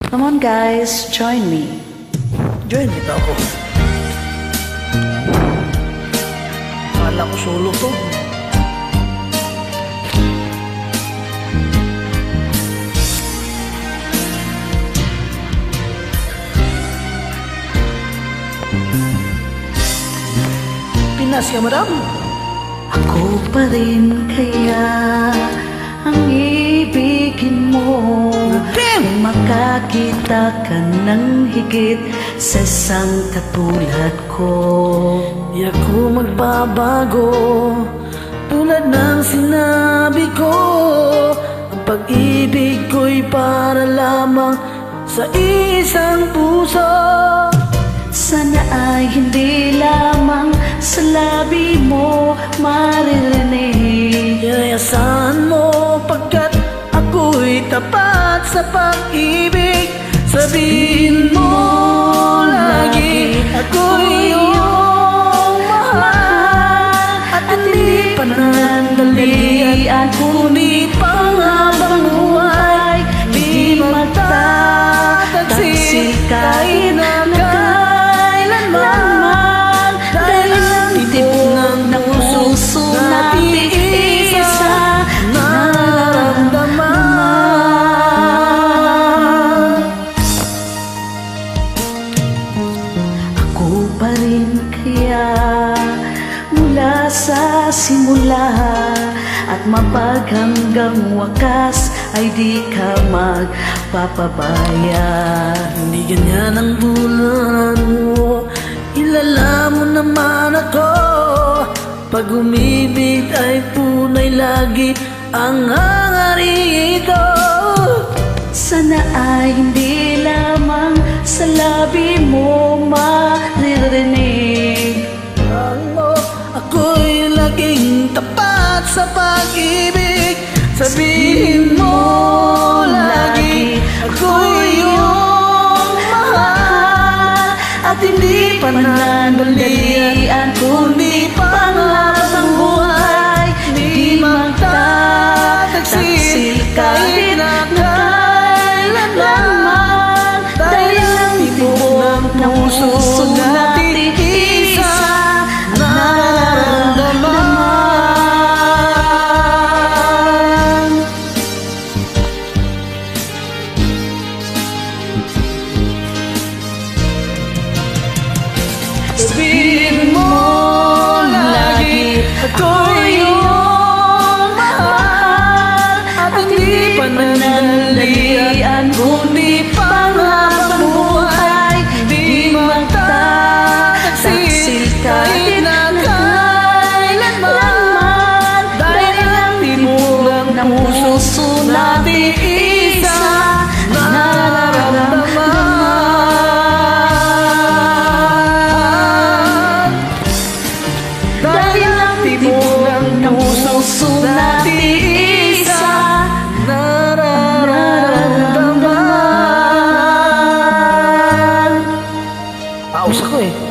Come on guys, join me. Join kita ako. Kala ko solo to. Pinas ka, madam? Ako pa rin kaya ang ibigin mo. Kung makakita ka ng higit sa isang katulad ko. Di ako magbabago, tulad ng sinabi ko. Ang pag-ibig ko'y para lamang sa isang puso. Sana ay hindi lamang sa labi mo maririnig. Yayasahan mo pagkat ako'y tapat sa pag-ibig. Sabihin mo lagi ako'y iyong mahal. At hindi panandalian kundi panghabang buhay. Di magtataksil kahit na kailanman. Dahil ang tibok ng puso natin isa nararamdaman. Ako pa rin kaya mula sa simula at mapaghanggang wakas ay di ka magpapabaya. Hindi ganyan ang bulan mo, kilala mo naman ako. Pag umibig ay tunay lagi ang hangarin ito. Sana ay hindi lamang sa labi mo maririnig. Ako'y laging tapat sa pag-ibig. Sabihin mo lagi ako'y iyong mahal. At hindi panandalian kundi panghabang buhay. Di magtataksil kahit na kailanman. Dahil ang tibok ng puso natin isa nararamdaman. Sabihin mo lagi ako'y iyong mahal. At hindi panandalian kundi panghabang buhay. Di magtataksil kahit na kailanman. Dahil ang tibok ng puso natin isa nararamdaman. Dahil ang tibok ng puso natin isa nararamdaman. Paus ako eh.